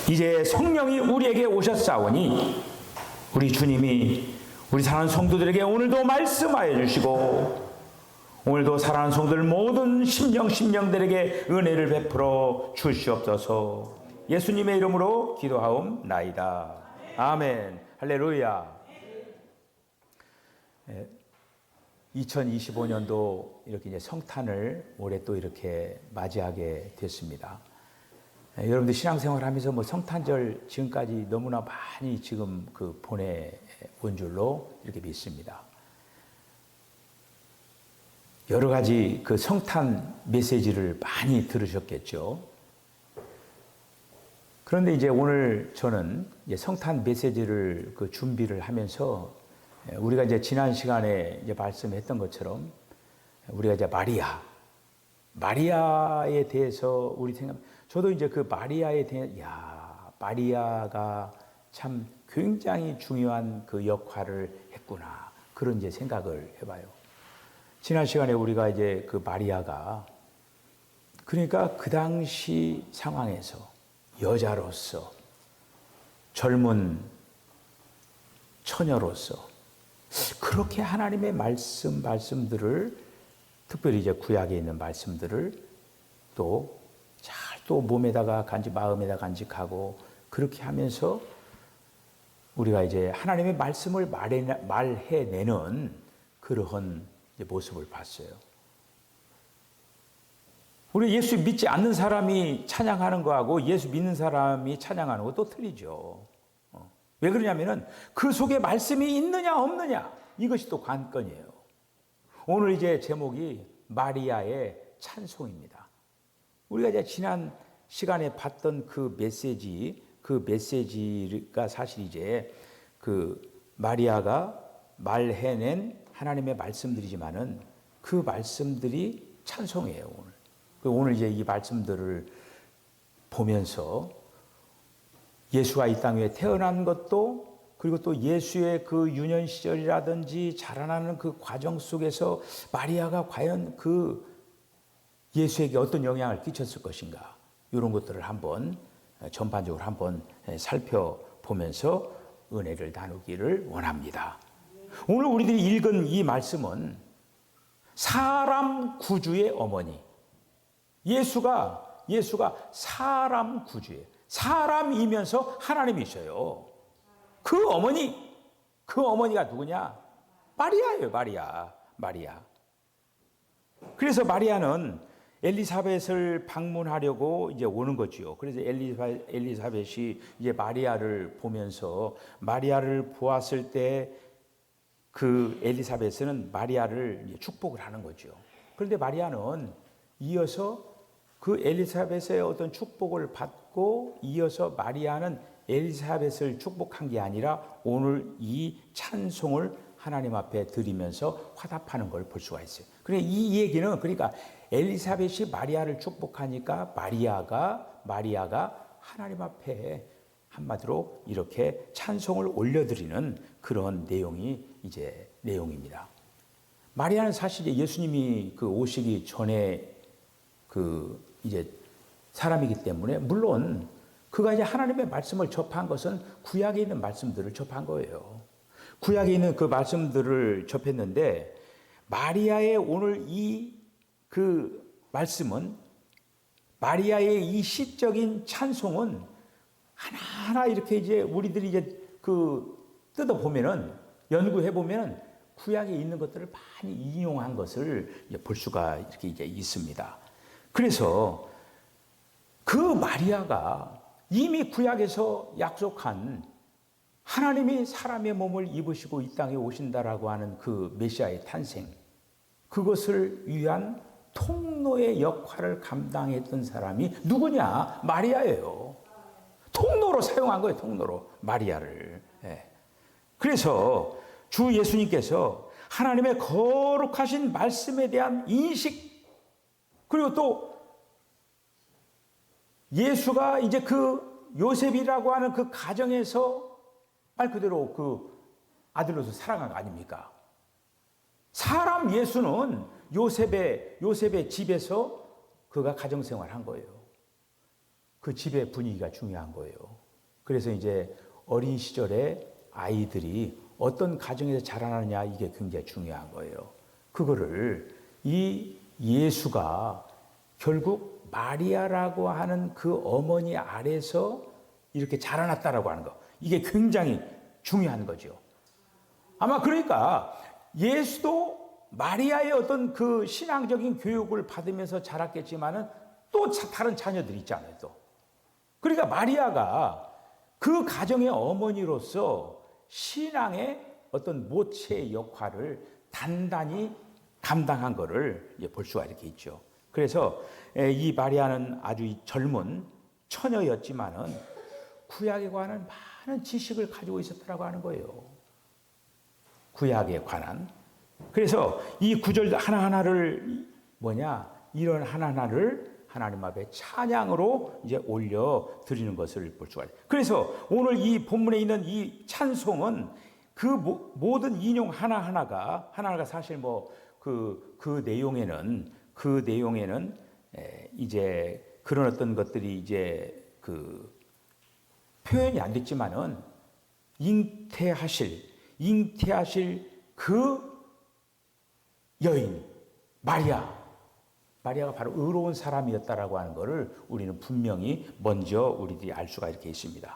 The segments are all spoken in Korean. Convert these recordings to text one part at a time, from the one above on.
이제 성령이 우리에게 오셨사오니 우리 주님이 우리 사랑하는 성도들에게 오늘도 말씀하여 주시고 오늘도 사랑하는 성도들 모든 심령들에게 은혜를 베풀어 주시옵소서. 예수님의 이름으로 기도하옵나이다. 아멘. 할렐루야. 2025년도 이렇게 이제 성탄을 올해 또 이렇게 맞이하게 됐습니다. 여러분들 신앙생활 하면서 뭐 성탄절 지금까지 너무나 많이 지금 보내온 줄로 이렇게 믿습니다. 여러 가지 그 성탄 메시지를 많이 들으셨겠죠. 그런데 이제 오늘 저는 이제 성탄 메시지를 준비를 하면서 우리가 이제 지난 시간에 이제 말씀했던 것처럼 우리가 이제 마리아에 대해서 우리 저도 이제 그 마리아에 대해 마리아가 참 굉장히 중요한 그 역할을 했구나 그런 이제 생각을 해봐요. 지난 시간에 우리가 이제 그 마리아가 그러니까 그 당시 상황에서 여자로서 젊은 처녀로서 그렇게 하나님의 말씀들을 특별히 이제 구약에 있는 말씀들을 또 몸에다가 마음에다 간직하고 그렇게 하면서 우리가 이제 하나님의 말씀을 말해내는 그러한 모습을 봤어요. 우리 예수 믿지 않는 사람이 찬양하는 거하고 예수 믿는 사람이 찬양하는 거 또 틀리죠. 왜 그러냐면은 그 속에 말씀이 있느냐 없느냐 이것이 또 관건이에요. 오늘 이제 제목이 마리아의 찬송입니다. 우리가 이제 지난 시간에 봤던 그 메시지가 사실 이제 그 마리아가 말해낸 하나님의 말씀들이지만은 그 말씀들이 찬송이에요. 오늘 이제 이 말씀들을 보면서 예수가 이 땅에 태어난 것도 그리고 또 예수의 그 유년 시절이라든지 자라나는 그 과정 속에서 마리아가 과연 그 예수에게 어떤 영향을 끼쳤을 것인가 이런 것들을 한번 전반적으로 한번 살펴보면서 은혜를 나누기를 원합니다. 오늘 우리들이 읽은 이 말씀은 사람 구주의 어머니 예수가 사람 구주예요. 사람이면서 하나님이셔요. 그 어머니가 누구냐? 마리아예요. 마리아. 그래서 마리아는 엘리사벳을 방문하려고 이제 오는 거지요. 그래서 엘리사벳이 이제 마리아를 보면서 마리아를 보았을 때 그 엘리사벳은 마리아를 축복을 하는 거죠. 그런데 마리아는 이어서 그 엘리사벳의 어떤 축복을 받고 이어서 마리아는 엘리사벳을 축복한 게 아니라 오늘 이 찬송을 하나님 앞에 드리면서 화답하는 걸 볼 수가 있어요. 그러니까 이 얘기는 그러니까 엘리사벳이 마리아를 축복하니까 마리아가 하나님 앞에 한마디로 이렇게 찬송을 올려드리는 그런 내용입니다. 마리아는 사실 예수님이 오시기 전에 이제 사람이기 때문에 물론 그가 이제 하나님의 말씀을 접한 것은 구약에 있는 말씀들을 접한 거예요. 구약에 있는 그 말씀들을 접했는데 마리아의 오늘 말씀은 마리아의 이 시적인 찬송은 하나하나 이렇게 이제 우리들이 이제 뜯어보면은 연구해보면은 구약에 있는 것들을 많이 인용한 것을 볼 수가 이렇게 이제 있습니다. 그래서 그 마리아가 이미 구약에서 약속한 하나님이 사람의 몸을 입으시고 이 땅에 오신다라고 하는 그 메시아의 탄생, 그것을 위한 통로의 역할을 감당했던 사람이 누구냐? 마리아예요. 통로로 사용한 거예요. 통로로 마리아를. 그래서 주 예수님께서 하나님의 거룩하신 말씀에 대한 인식 그리고 또 예수가 이제 그 요셉이라고 하는 그 가정에서 말 그대로 그 아들로서 살아간 거 아닙니까? 사람 예수는 요셉의 집에서 그가 가정생활 한 거예요. 그 집의 분위기가 중요한 거예요. 그래서 이제 어린 시절에 아이들이 어떤 가정에서 자라나느냐 이게 굉장히 중요한 거예요. 그거를 이 예수가 결국 마리아라고 하는 그 어머니 아래서 이렇게 자라났다라고 하는 거. 이게 굉장히 중요한 거죠. 아마 그러니까 예수도 마리아의 어떤 그 신앙적인 교육을 받으면서 자랐겠지만은 또 다른 자녀들이 있잖아요, 또. 그러니까 마리아가 그 가정의 어머니로서 신앙의 어떤 모체의 역할을 단단히 감당한 것을 볼 수가 이렇게 있죠. 그래서 이 마리아는 아주 젊은 처녀였지만은 구약에 관한 많은 지식을 가지고 있었다고 하는 거예요. 구약에 관한. 그래서 이 구절 하나하나를 이런 하나하나를 하나님 앞에 찬양으로 이제 올려 드리는 것을 볼 수가 있어요. 그래서 오늘 이 본문에 있는 이 찬송은 그 모든 인용 하나하나가 사실 그 내용에는 이제 그런 어떤 것들이 이제 그 표현이 안 됐지만은 잉태하실 그 여인 마리아가 바로 의로운 사람이었다라고 하는 것을 우리는 분명히 먼저 우리들이 알 수가 이렇게 있습니다.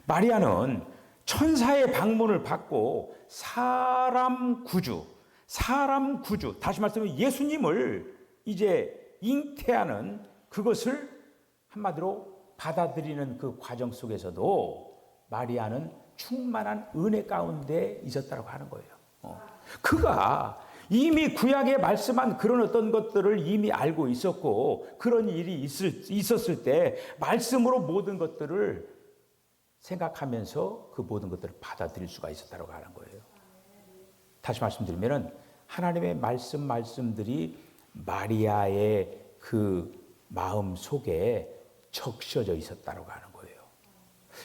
마리아는 천사의 방문을 받고 사람 구주, 다시 말씀하면 예수님을 이제 잉태하는 그것을 한마디로 받아들이는 그 과정 속에서도 마리아는 충만한 은혜 가운데 있었다고 하는 거예요. 그가 이미 구약에 말씀한 그런 어떤 것들을 이미 알고 있었고 그런 일이 있었을 때 말씀으로 모든 것들을 생각하면서 그 모든 것들을 받아들일 수가 있었다고 하는 거예요. 다시 말씀드리면 하나님의 말씀들이 마리아의 그 마음 속에 적셔져 있었다고 하는 거예요.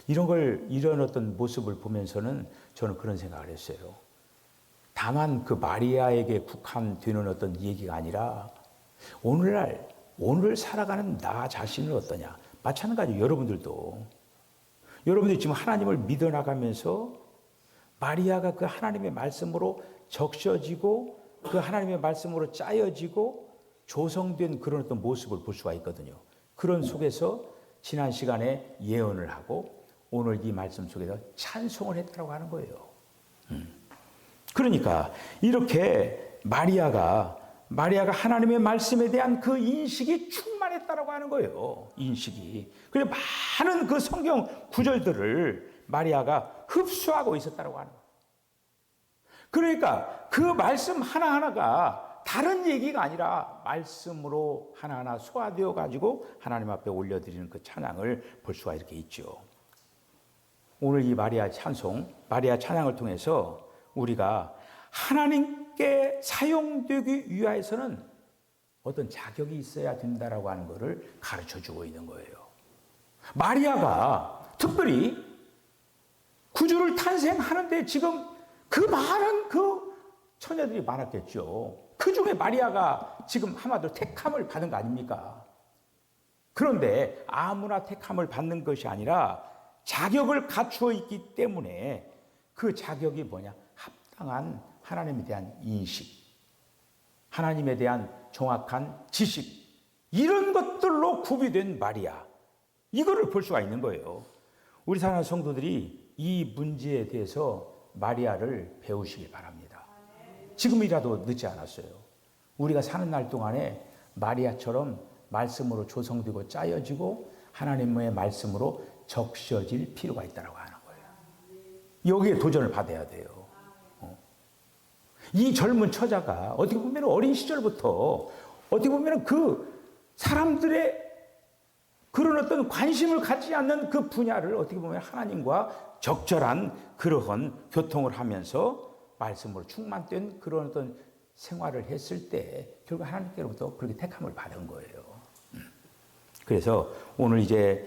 이런 어떤 모습을 보면서는 저는 그런 생각을 했어요. 다만 그 마리아에게 국한되는 어떤 얘기가 아니라 오늘 살아가는 나 자신은 어떠냐. 마찬가지로 여러분들이 지금 하나님을 믿어나가면서 마리아가 그 하나님의 말씀으로 적셔지고 그 하나님의 말씀으로 짜여지고 조성된 그런 어떤 모습을 볼 수가 있거든요. 그런 속에서 지난 시간에 예언을 하고 오늘 이 말씀 속에서 찬송을 했다고 하는 거예요. 그러니까 이렇게 마리아가 하나님의 말씀에 대한 그 인식이 충만했다고 하는 거예요. 인식이. 그래서 많은 그 성경 구절들을 마리아가 흡수하고 있었다고 하는 거예요. 그러니까 그 말씀 하나하나가 다른 얘기가 아니라 말씀으로 하나하나 소화되어 가지고 하나님 앞에 올려드리는 그 찬양을 볼 수가 이렇게 있죠. 오늘 이 마리아 찬양을 통해서 우리가 하나님께 사용되기 위해서는 어떤 자격이 있어야 된다라고 하는 것을 가르쳐주고 있는 거예요. 마리아가 특별히 구주를 탄생하는데 지금 그 많은 그 처녀들이 많았겠죠. 그 중에 마리아가 지금 한마디로 택함을 받은 거 아닙니까? 그런데 아무나 택함을 받는 것이 아니라 자격을 갖추어 있기 때문에 그 자격이 합당한 하나님에 대한 인식, 하나님에 대한 정확한 지식, 이런 것들로 구비된 마리아, 이거를 볼 수가 있는 거예요. 우리 사랑하는 성도들이 이 문제에 대해서 마리아를 배우시기 바랍니다. 지금이라도 늦지 않았어요. 우리가 사는 날 동안에 마리아처럼 말씀으로 조성되고 짜여지고 하나님의 말씀으로 적셔질 필요가 있다고 하는 거예요. 여기에 도전을 받아야 돼요. 이 젊은 처자가 어떻게 보면 어린 시절부터 어떻게 보면 그 사람들의 그런 어떤 관심을 갖지 않는 그 분야를 어떻게 보면 하나님과 적절한 그러한 교통을 하면서 말씀으로 충만된 그런 어떤 생활을 했을 때 결국 하나님께로부터 그렇게 택함을 받은 거예요. 그래서 오늘 이제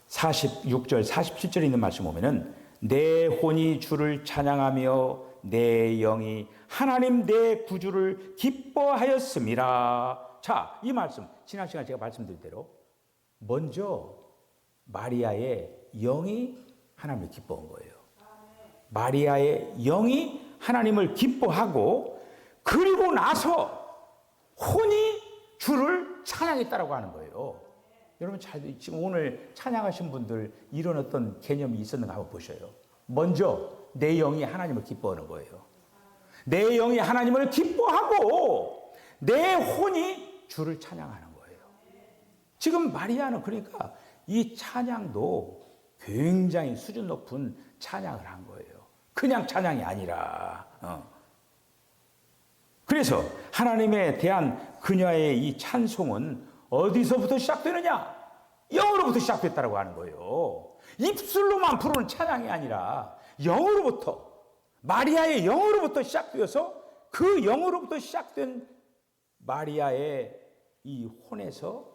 46절, 47절에 있는 말씀 보면은 내 혼이 주를 찬양하며 내 영이 하나님 내 구주를 기뻐하였음이라. 자, 이 말씀 지난 시간 제가 말씀드린 대로 먼저 마리아의 영이 하나님을 기뻐한 거예요. 마리아의 영이 하나님을 기뻐하고 그리고 나서 혼이 주를 찬양했다라고 하는 거예요. 여러분 지금 오늘 찬양하신 분들 이런 어떤 개념이 있었는가 한번 보셔요. 먼저 내 영이 하나님을 기뻐하는 거예요. 내 영이 하나님을 기뻐하고 내 혼이 주를 찬양하는 거예요. 지금 마리아는 그러니까 이 찬양도 굉장히 수준 높은 찬양을 한 거예요. 그냥 찬양이 아니라. 그래서 하나님에 대한 그녀의 이 찬송은 어디서부터 시작되느냐? 영으로부터 시작됐다고 하는 거예요. 입술로만 부르는 찬양이 아니라 영으로부터, 마리아의 영으로부터 시작되어서 그 영으로부터 시작된 마리아의 이 혼에서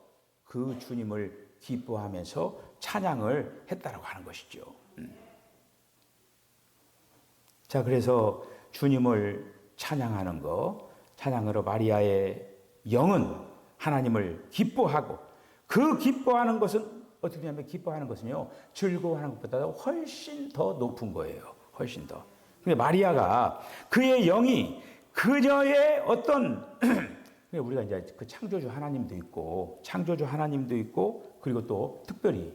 그 주님을 기뻐하면서 찬양을 했다라고 하는 것이죠. 자, 그래서 주님을 찬양하는 거, 찬양으로 마리아의 영은 하나님을 기뻐하고 그 기뻐하는 것은 어떻게 되냐면 기뻐하는 것은요, 즐거워하는 것보다 훨씬 더 높은 거예요. 훨씬 더. 근데 마리아가 그의 영이 그녀의 어떤 우리가 이제 그 창조주 하나님도 있고 그리고 또 특별히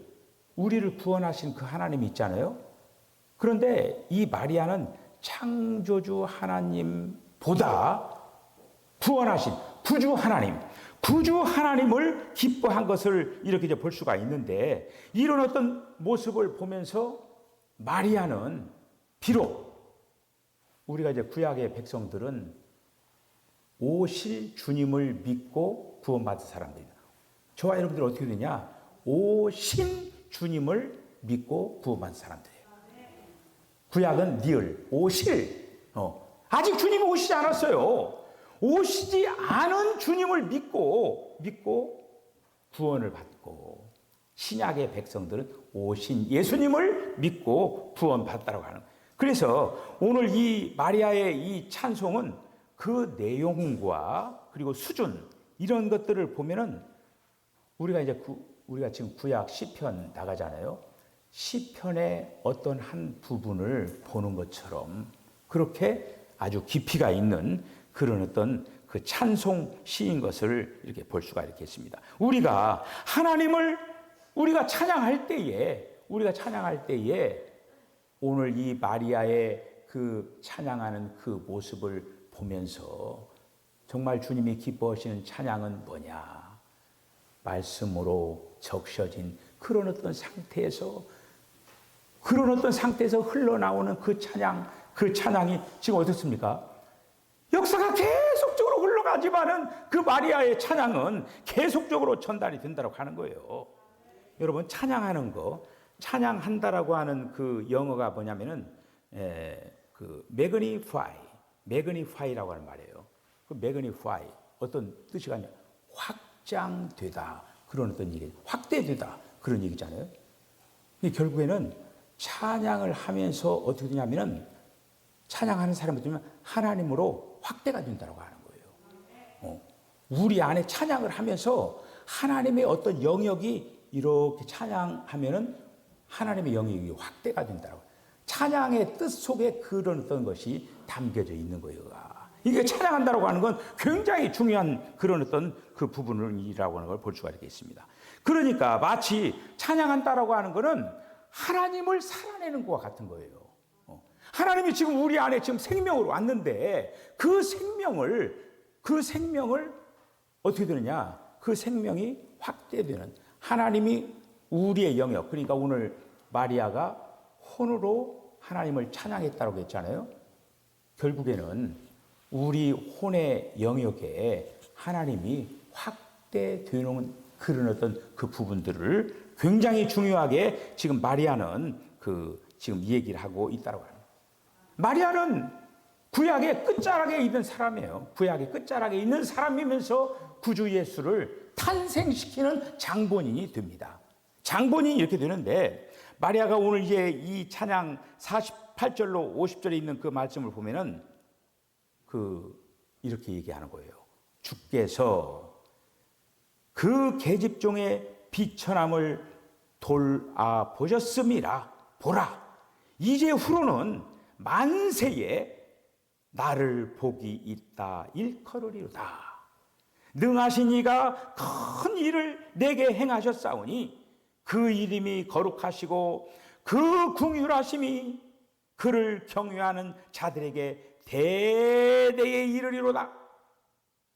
우리를 구원하신 그 하나님이 있잖아요. 그런데 이 마리아는 창조주 하나님보다 구원하신 구주 하나님을 기뻐한 것을 이렇게 이제 볼 수가 있는데, 이런 어떤 모습을 보면서 마리아는 비록 우리가 이제 구약의 백성들은 오실 주님을 믿고 구원받은 사람들이다. 저와 여러분들 어떻게 되냐? 오신 주님을 믿고 구원받은 사람들이에요. 구약은 리을, 오실. 아직 주님이 오시지 않았어요. 오시지 않은 주님을 믿고 구원을 받고, 신약의 백성들은 오신 예수님을 믿고 구원받았다고 하는 거예요. 그래서 오늘 이 마리아의 이 찬송은 그 내용과 그리고 수준, 이런 것들을 보면은 우리가 지금 구약 시편 나가잖아요. 시편의 어떤 한 부분을 보는 것처럼 그렇게 아주 깊이가 있는 그런 어떤 그 찬송 시인 것을 이렇게 볼 수가 있겠습니다. 우리가 하나님을 찬양할 때에 오늘 이 마리아의 그 찬양하는 그 모습을 보면서 정말 주님이 기뻐하시는 찬양은 뭐냐? 말씀으로 적셔진 그런 어떤 상태에서 흘러나오는 그 찬양이 지금 어떻습니까? 역사가 계속적으로 흘러가지만은 그 마리아의 찬양은 계속적으로 전달이 된다고 하는 거예요. 여러분, 찬양한다라고 하는 그 영어가 뭐냐면은 그 매그니파이라고 하는 말이에요. 그 매그니파이 어떤 뜻이가 아니라 확장되다, 그런 어떤 얘기, 확대되다, 그런 얘기잖아요. 결국에는 찬양을 하면서 어떻게 되냐면은 찬양하는 사람을 들으면 하나님으로 확대가 된다고 하는 거예요. 우리 안에 찬양을 하면서 하나님의 어떤 영역이 이렇게 찬양하면은 하나님의 영역이 확대가 된다고. 찬양의 뜻 속에 그런 어떤 것이 담겨져 있는 거예요. 이게 찬양한다라고 하는 건 굉장히 중요한 그런 어떤 그 부분이라고 하는 걸 볼 수가 있겠습니다. 그러니까 마치 찬양한다라고 하는 거는 하나님을 살아내는 것과 같은 거예요. 하나님이 지금 우리 안에 지금 생명으로 왔는데 그 생명을 어떻게 되느냐? 그 생명이 확대되는, 하나님이 우리의 영역, 그러니까 오늘 마리아가 혼으로 하나님을 찬양했다고 했잖아요. 결국에는 우리 혼의 영역에 하나님이 확대되는 그런 어떤 그 부분들을 굉장히 중요하게 지금 마리아는 지금 얘기를 하고 있다고 합니다. 마리아는 구약의 끝자락에 있는 사람이에요. 구약의 끝자락에 있는 사람이면서 구주 예수를 탄생시키는 장본인이 됩니다. 장본인이 이렇게 되는데, 마리아가 오늘 이제 이 찬양 48절로 50절에 있는 그 말씀을 보면은 이렇게 얘기하는 거예요. 주께서 그 계집종의 비천함을 돌아보셨음이라. 보라, 이제후로는 만세에 나를 복이 있다 일컬으리로다. 능하신 이가 큰 일을 내게 행하셨사오니 그 이름이 거룩하시고 그 긍휼하심이 그를 경외하는 자들에게 대대에 이르리로다.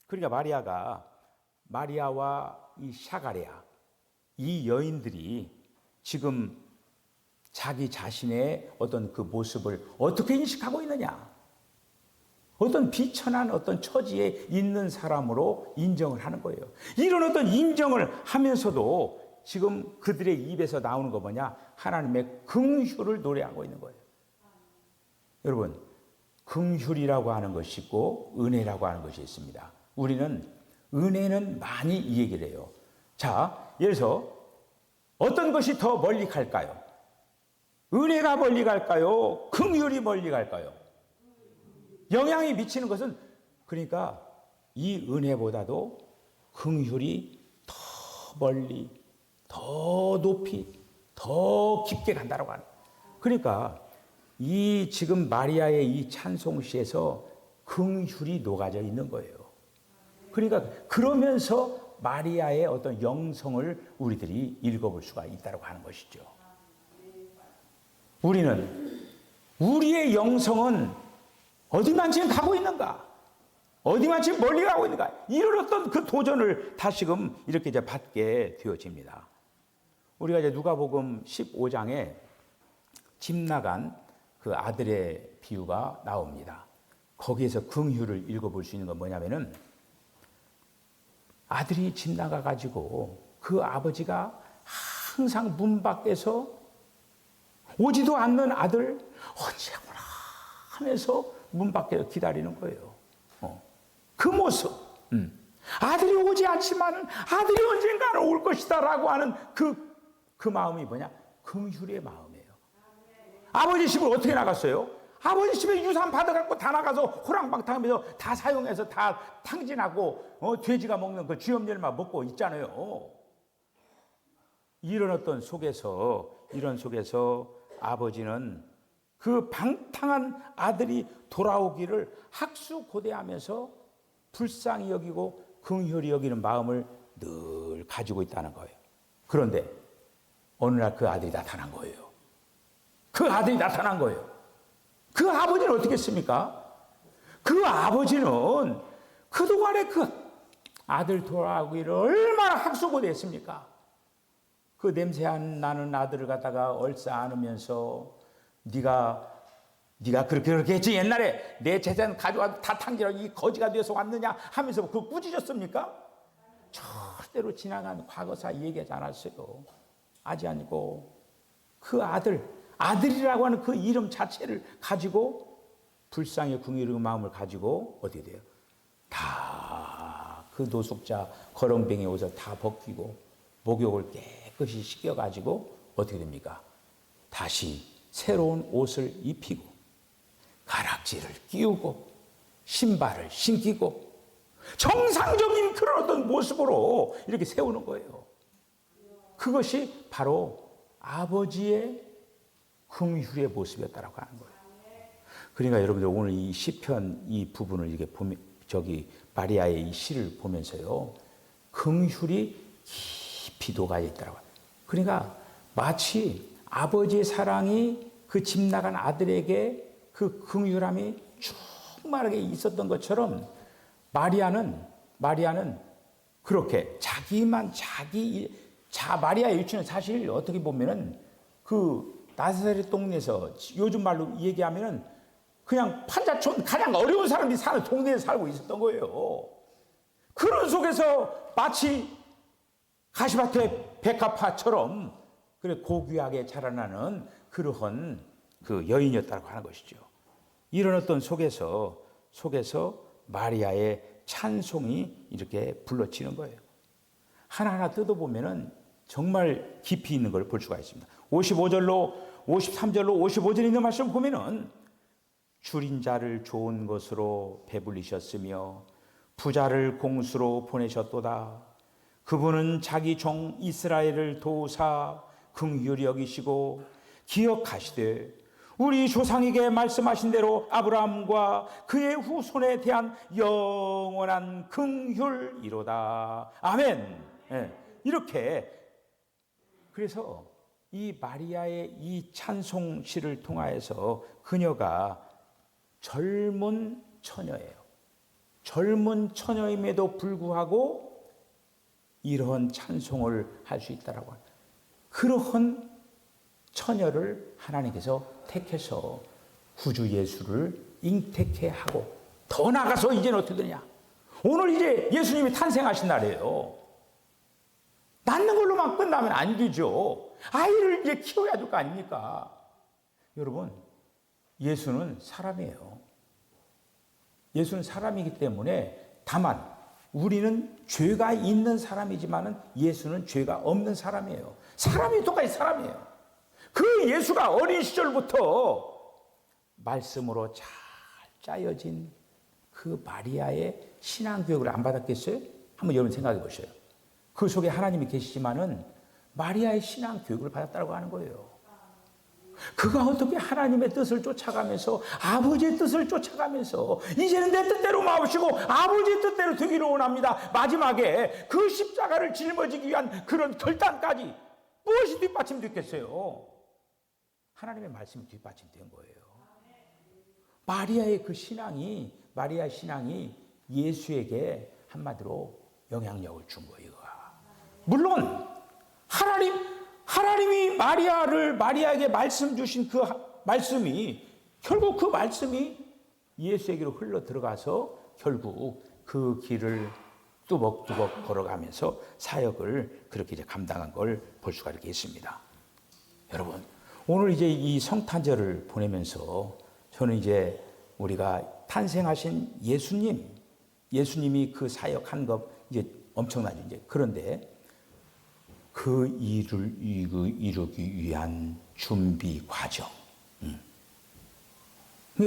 그러니까 마리아와 이 샤가랴, 이 여인들이 지금 자기 자신의 어떤 그 모습을 어떻게 인식하고 있느냐? 어떤 비천한 어떤 처지에 있는 사람으로 인정을 하는 거예요. 이런 어떤 인정을 하면서도 지금 그들의 입에서 나오는 거 뭐냐? 하나님의 긍휼을 노래하고 있는 거예요. 여러분, 긍휼이라고 하는 것이 있고 은혜라고 하는 것이 있습니다. 우리는 은혜는 많이 이 얘기를 해요. 자, 예를 들어서 어떤 것이 더 멀리 갈까요? 은혜가 멀리 갈까요? 긍휼이 멀리 갈까요? 영향이 미치는 것은, 그러니까 이 은혜보다도 긍휼이 더 멀리, 더 높이, 더 깊게 간다고 하는. 그러니까 이 지금 마리아의 이 찬송시에서 긍휼이 녹아져 있는 거예요. 그러니까 그러면서 마리아의 어떤 영성을 우리들이 읽어볼 수가 있다고 하는 것이죠. 우리는 우리의 영성은 어디만 지금 가고 있는가? 어디만 지금 멀리 가고 있는가? 이런 어떤 그 도전을 다시금 이렇게 이제 받게 되어집니다. 우리가 이제 누가복음 15장에 집 나간 그 아들의 비유가 나옵니다. 거기에서 긍휼을 읽어볼 수 있는 건 뭐냐면은, 아들이 집 나가가지고 그 아버지가 항상 문 밖에서 오지도 않는 아들 언제 오나 하면서 문 밖에서 기다리는 거예요. 그 모습. 아들이 오지 않지만은 아들이 언젠가는 올 것이다 라고 하는 그 마음이 뭐냐? 긍휼의 마음이에요. 아버지 집을 어떻게 나갔어요? 아버지 집에 유산 받아갖고 다 나가서 호랑방탕하면서 다 사용해서 다 탕진하고 돼지가 먹는 그 쥐염렬만 먹고 있잖아요. 이런 어떤 속에서 아버지는 그 방탕한 아들이 돌아오기를 학수고대하면서 불쌍히 여기고 긍휼히 여기는 마음을 늘 가지고 있다는 거예요. 그런데 어느 날 그 아들이 나타난 거예요. 그 아들이 나타난 거예요. 그 아버지는 어떻게 했습니까? 그 아버지는 그동안에 그 아들 돌아오기를 얼마나 학수고대했습니까? 그 냄새 안 나는 아들을 갖다가 얼싸 안으면서 네가 그렇게 했지, 옛날에 내 재산 가져와도 다 탕진하고 이 거지가 돼서 왔느냐 하면서 그거 꾸짖었습니까? 절대로 지나간 과거사 얘기하지 않았어요. 아직 아니고 그 아들이라고 하는 그 이름 자체를 가지고 불쌍히 긍휼의 마음을 가지고 어떻게 돼요? 다 그 노숙자 거렁뱅이 옷을 다 벗기고 목욕을 깨끗이 씻겨가지고 어떻게 됩니까? 다시 새로운 옷을 입히고 가락지를 끼우고 신발을 신기고 정상적인 그런 어떤 모습으로 이렇게 세우는 거예요. 그것이 바로 아버지의 긍휼의 모습이었다라고 하는 거예요. 그러니까 여러분들 오늘 이 시편 이 부분을 이렇게 보면, 마리아의 이 시를 보면서요, 긍휼이 깊이 녹아 있다라고. 그러니까 마치 아버지의 사랑이 그 집 나간 아들에게 그 긍휼함이 충만하게 있었던 것처럼 마리아는 그렇게 마리아의 위치는 사실 어떻게 보면은 그 나사렛 동네에서 요즘 말로 얘기하면은 그냥 판자촌 가장 어려운 사람들이 사는 동네에 살고 있었던 거예요. 그런 속에서 마치 가시밭의 백합화처럼 그래 고귀하게 자라나는 그러한 그 여인이었다고 하는 것이죠. 이런 어떤 속에서 마리아의 찬송이 이렇게 불러치는 거예요. 하나하나 뜯어보면은 정말 깊이 있는 걸 볼 수가 있습니다. 53절로 55절에 있는 말씀 보면은 줄인 자를 좋은 것으로 배불리셨으며 부자를 공수로 보내셨도다. 그분은 자기 종 이스라엘을 도우사 긍휼히 여기시고 기억하시되 우리 조상에게 말씀하신 대로 아브라함과 그의 후손에 대한 영원한 긍휼이로다. 아멘. 예, 이렇게 그래서 이 마리아의 이 찬송시를 통하여서 그녀가 젊은 처녀예요. 젊은 처녀임에도 불구하고 이러한 찬송을 할 수 있다라고 합니다. 그러한 처녀를 하나님께서 택해서 구주 예수를 잉태케 하고 더 나아가서 이제는 어떻게 되냐? 오늘 이제 예수님이 탄생하신 날이에요. 낳는 걸로만 끝나면 안 되죠. 아이를 이제 키워야 될 거 아닙니까? 여러분, 예수는 사람이에요. 예수는 사람이기 때문에 다만 우리는 죄가 있는 사람이지만 예수는 죄가 없는 사람이에요. 사람이 똑같이 사람이에요. 그 예수가 어린 시절부터 말씀으로 잘 짜여진 그 마리아의 신앙교육을 안 받았겠어요? 한번 여러분 생각해 보세요. 그 속에 하나님이 계시지만은 마리아의 신앙교육을 받았다고 하는 거예요. 그가 어떻게 하나님의 뜻을 쫓아가면서 아버지의 뜻을 쫓아가면서 이제는 내 뜻대로 마옵시고 아버지의 뜻대로 되기를 원합니다. 마지막에 그 십자가를 짊어지기 위한 그런 결단까지 무엇이 뒷받침됐겠어요? 하나님의 말씀이 뒷받침된 거예요. 마리아의 그 신앙이 마리아의 신앙이 예수에게 한마디로 영향력을 준 거예요. 물론 하나님이 마리아에게 말씀 주신 그 말씀이 결국 그 말씀이 예수에게로 흘러 들어가서 결국 그 길을 뚜벅뚜벅 걸어가면서 사역을 그렇게 이제 감당한 걸 볼 수가 이렇게 있습니다. 여러분, 오늘 이제 이 성탄절을 보내면서 저는 이제 우리가 탄생하신 예수님이 그 사역한 것 이제 엄청나죠. 이제 그런데 그 일을 이루기 위한 준비 과정.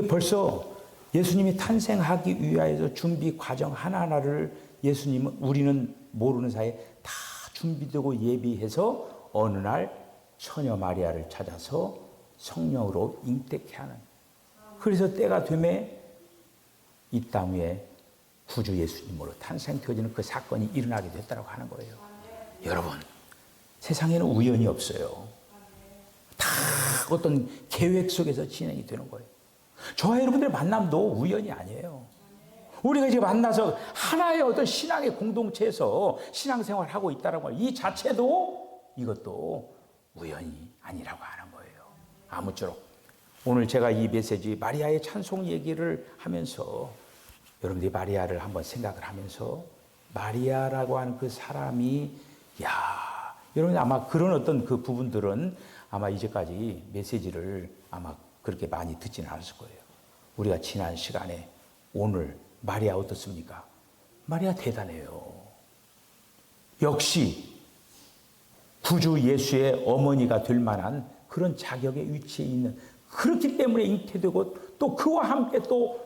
벌써 예수님이 탄생하기 위하여서 준비 과정 하나하나를 우리는 모르는 사이에 다 준비되고 예비해서 어느 날 처녀 마리아를 찾아서 성령으로 잉태케 하는. 그래서 때가 되매 이 땅 위에 구주 예수님으로 탄생되어지는 그 사건이 일어나게 됐다고 하는 거예요. 여러분, 세상에는 우연이 없어요. 다 어떤 계획 속에서 진행이 되는 거예요. 저와 여러분들의 만남도 우연이 아니에요. 우리가 이제 만나서 하나의 어떤 신앙의 공동체에서 신앙생활을 하고 있다는 걸, 이 자체도 이것도 우연이 아니라고 하는 거예요. 아무쪼록 오늘 제가 이 메시지 마리아의 찬송 얘기를 하면서 여러분들이 마리아를 한번 생각을 하면서 마리아라고 하는 그 사람이 여러분 아마 그런 어떤 그 부분들은 아마 이제까지 메시지를 아마 그렇게 많이 듣지는 않았을 거예요. 우리가 지난 시간에 오늘 마리아 어떻습니까? 마리아 대단해요. 역시 구주 예수의 어머니가 될 만한 그런 자격의 위치에 있는, 그렇기 때문에 잉태되고 또 그와 함께 또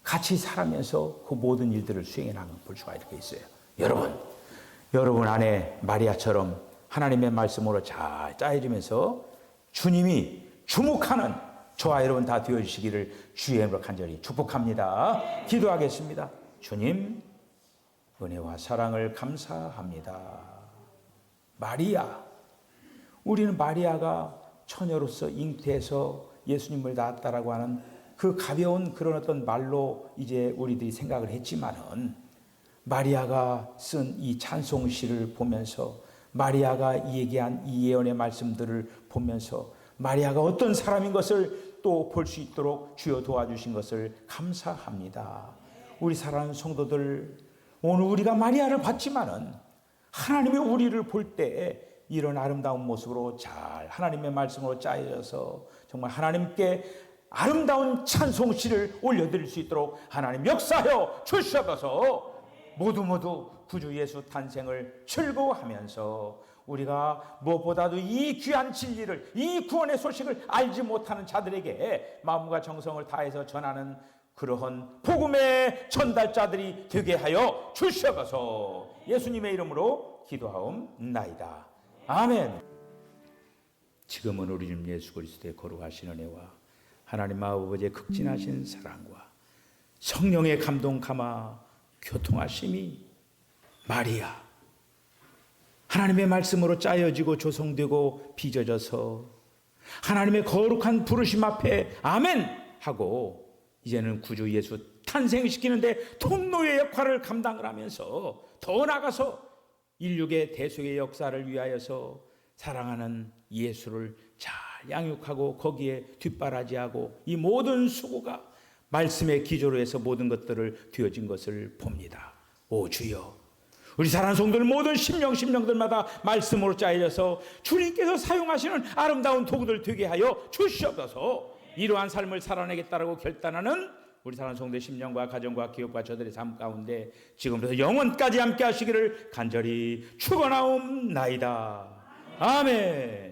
같이 살아면서 그 모든 일들을 수행해 나가는 볼 수가 이렇게 있어요. 여러분 안에 마리아처럼 하나님의 말씀으로 잘 짜여지면서 주님이 주목하는 저와 여러분 다 되어주시기를 주의 이름으로 간절히 축복합니다. 기도하겠습니다. 주님, 은혜와 사랑을 감사합니다. 마리아, 우리는 마리아가 처녀로서 잉태해서 예수님을 낳았다라고 하는 그 가벼운 그런 어떤 말로 이제 우리들이 생각을 했지만은, 마리아가 쓴 이 찬송시를 보면서, 마리아가 얘기한 이 예언의 말씀들을 보면서 마리아가 어떤 사람인 것을 또 볼 수 있도록 주여 도와주신 것을 감사합니다. 우리 사랑하는 성도들, 오늘 우리가 마리아를 봤지만은 하나님의 우리를 볼 때 이런 아름다운 모습으로 잘 하나님의 말씀으로 짜여져서 정말 하나님께 아름다운 찬송시를 올려드릴 수 있도록 하나님 역사하여 주시옵소서. 모두 구주 예수 탄생을 즐거워하면서 우리가 무엇보다도 이 귀한 진리를, 이 구원의 소식을 알지 못하는 자들에게 마음과 정성을 다해서 전하는 그러한 복음의 전달자들이 되게 하여 주시옵소서. 예수님의 이름으로 기도하옵나이다. 아멘. 지금은 우리 주님 예수 그리스도의 거룩하신 은혜와 하나님 아버지의 극진하신 사랑과 성령의 감동 감화 교통하심이 마리아 하나님의 말씀으로 짜여지고 조성되고 빚어져서 하나님의 거룩한 부르심 앞에 아멘 하고 이제는 구주 예수 탄생시키는데 통로의 역할을 감당을 하면서 더 나아가서 인류의 대속의 역사를 위하여서 사랑하는 예수를 잘 양육하고 거기에 뒷바라지하고 이 모든 수고가 말씀의 기조로 해서 모든 것들을 되어진 것을 봅니다. 오 주여, 우리 사랑하는 성도들 모든 심령들마다 말씀으로 짜여져서 주님께서 사용하시는 아름다운 도구들 되게 하여 주시옵소서. 이러한 삶을 살아내겠다라고 결단하는 우리 사랑하는 성도의 심령과 가정과 기업과 저들의 삶 가운데 지금부터 영원까지 함께 하시기를 간절히 축원하옵나이다. 아멘.